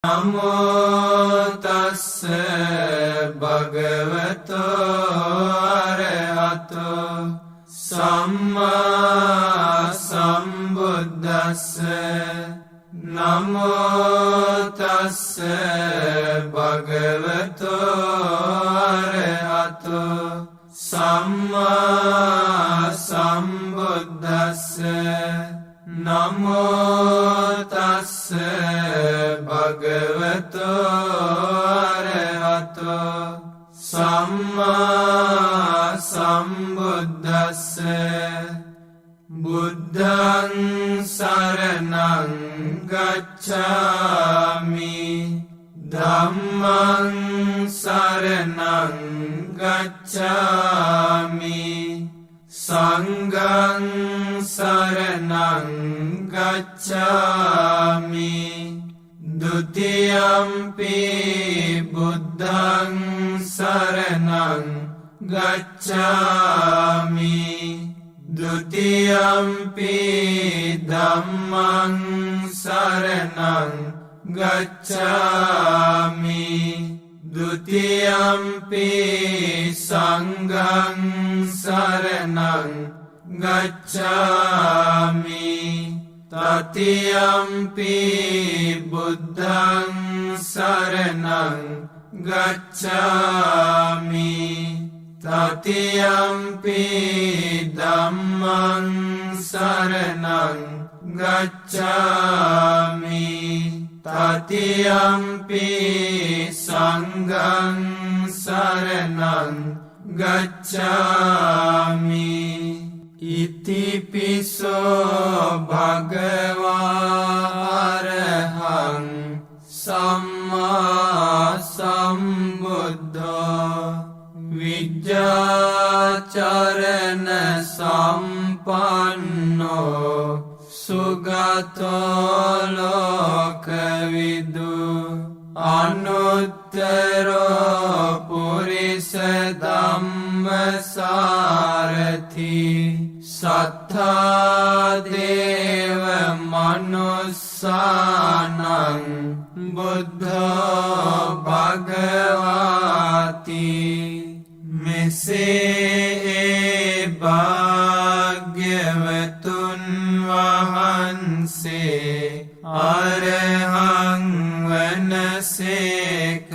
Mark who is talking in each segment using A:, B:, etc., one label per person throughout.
A: නමෝ තස්ස භගවතෝ අරහතෝ සම්මා සම්බුද්දස්ස නමෝ තස්ස භගවතෝ අරහතෝ සම්මා සම්බුද්දස්ස නමෝ තස්ස භගවතෝ අරහතෝ සම්මා සම්බුද්දස්ස බුද්ධං සරණං ගච්ඡාමි ධම්මං සරණං ගච්ඡාමි සංඝං සරණං ගච්ඡාමි ဒုတိယံ පි බුද්ධං සරණං ගච්ඡාමි ဒုတိယံ පි ධම්මං සරණං ගච්ඡාමි ဒုတိယံ පි සංඝං සරණං ගච්ඡාමි တတိယံ පි බුද්ධං සරණං ගච්ඡාමි တတိယံ පි ධම්මං සරණං ගච්ඡාමි တတိယံ පි සංඝං සරණං ගච්ඡාමි ඉතිපිසෝ භගවා අරහං සම්මා සම්බුද්ධෝ විජ්ජාචරණ සම්පන්නෝ සුගතෝ ලෝකවිදු අනුත්තරෝ පුරිස ධම්මසාරථි සත්තා දේව මනුස්සානං බුද්ධෝ භගවාති මෙසේ භාග්‍යවතුන් වහන්සේ අරහං වනසේක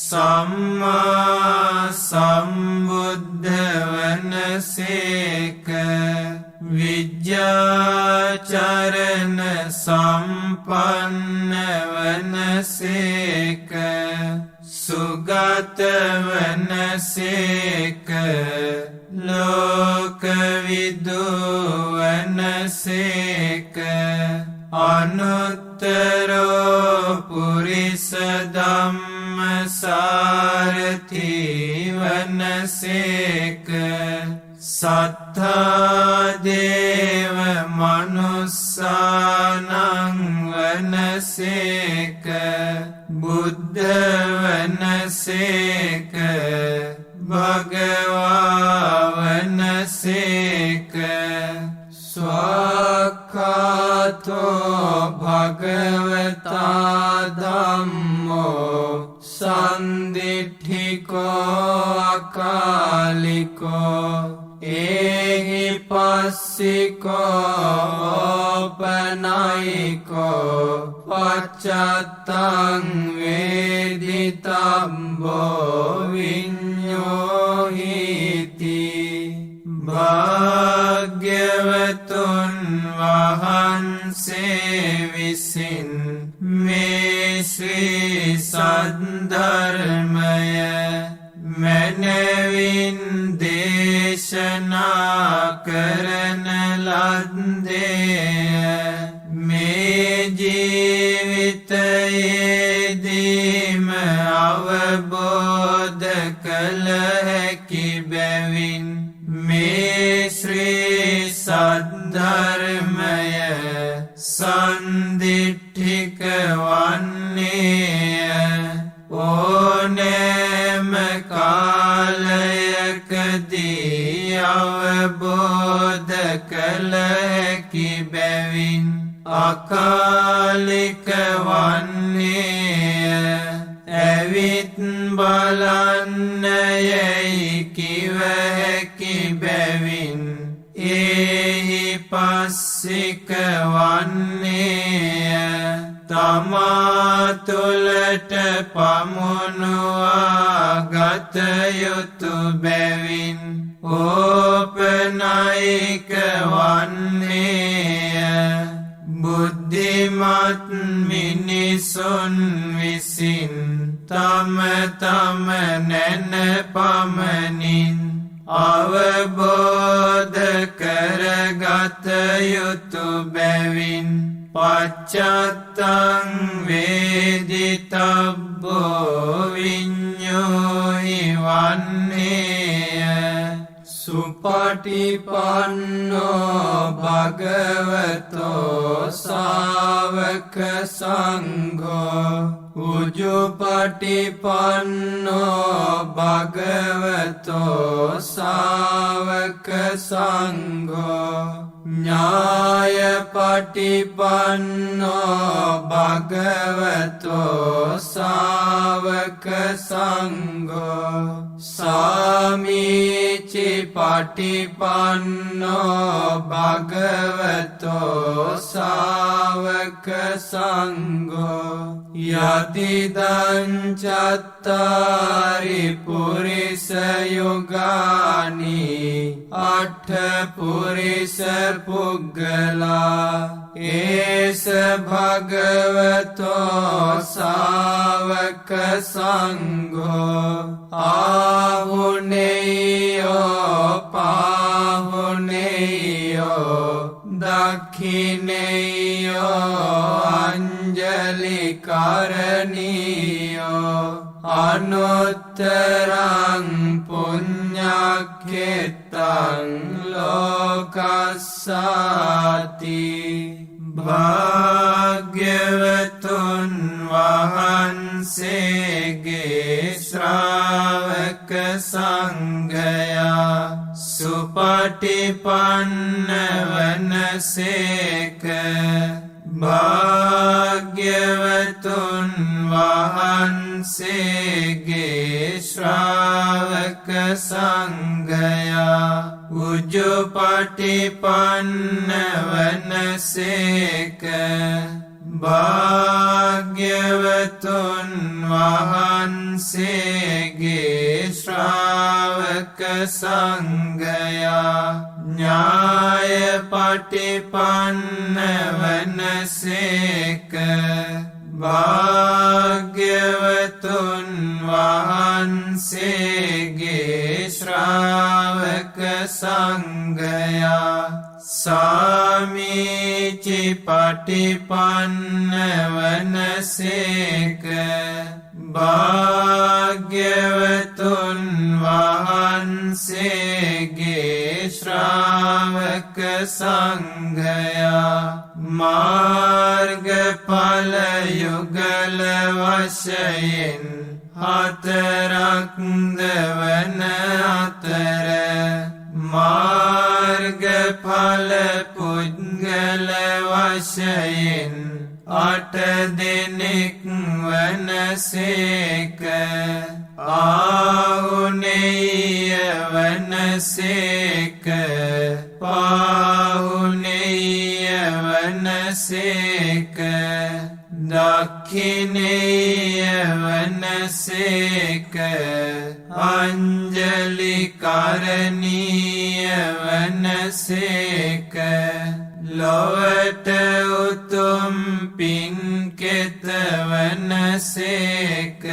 A: සම්මා සම්බුද්ධ වනසේක විජ්ජාචරණ සම්පන්න වනසේක සුගත වනසේක ලෝකවිදු වනසේක අනුත්තරෝ පුරිස ධම්මසාරථි වනසේක සත්තා දේව මනුස්සානං වනසේක බුද්ධ වනසේක භගවා වනසේක ස්වාක්ඛාතෝ භගවතා ධම්මෝ සන්දිට්ඨිකෝ අකාලිකෝ ඒහි පස්සිකෝ පනයිකෝ පච්චත්තං වේදිතම්බෝ විඤ්ඤෝහිති භාග්‍යවතුන් වහන්සේ විසින් මේ ශ්‍රී සද්ධර්මය මැනවින් දේශනා කරන ලද්දේ මේ ජීවිතයේදීම අවබෝධ කළ හැකි බැවින් මේ ශ්‍රී සද්ධර්මය සන්දිට්ඨික වන්නේය ඕනෑම කාලයකදී අවබෝධ කළ හැකි බැවින් අකාලික වන්නේ වන්නේය තමා තුළට පමුණුවා ගත යුතු බැවින් ඕපනයික වන්නේය බුද්ධිමත් මිනිසුන් විසින් තම තම නැන පමණින් අවබෝධ කරගත යුතු බැවින් පච්චත්තං වේදිතබ්බෝ විඤ්ඤෝහි වන්නේය සුපටිපන්නෝ භගවතෝ ශාවක සංඝෝ උජුපටිපන්නෝ භගවතෝ ශාවක සංඝෝ ඥායපටිපන්නෝ භගවතෝ ශාවක සංඝෝ සාමීචි පටිපන්නෝ භගවතෝ ශාවක සංඝෝ යතිදං චත්තාරි පුරිස යුගානි අට්ඨ පුරිස පුග්ගලා ඒස භගවතෝ ශාවක සංඝෝ ආහුනේයෝ පාහුනේයෝ දක්ඛිනේයෝ අංජලි කරණීයෝ අනුත්තරං පුඤ්ඤක්ඛෙත්තං ලෝකස්සාති භාග්‍යවතුන් වහන්සේගේ ශ්‍රාවක සංඝයා සුපටිපන්න වනසේක භාග්‍යවතුන් වහන්සේගේ ශ්‍රාවක සංඝයා උජුපටිපන්න වනසේක භාග්‍යවතුන් වහන්සේගේ ශ්‍රාවක සංඝයා ඥායපටිපන්න වනසේක භාග්‍යවතුන් වහන්සේගේ ශ්‍රාවක සංඝයා සාමීචි පටිපන්න වනසේක භාග්‍යවතුන් වහන්සේගේ ශ්‍රාවක සංඝයා මාර්ගඵල යුගල වශයෙන් හතරක් දවන අතර මාර්ගඵල පුද්ගල වශයෙන් අට දෙනෙක් වනසේක ආහුනේය වනසේක පාහුනේය වනසේක දක්ඛිනේය වනසේක අංජලි කරණීය වනසේක ලොවට උතුම් පින්කෙත වනසේක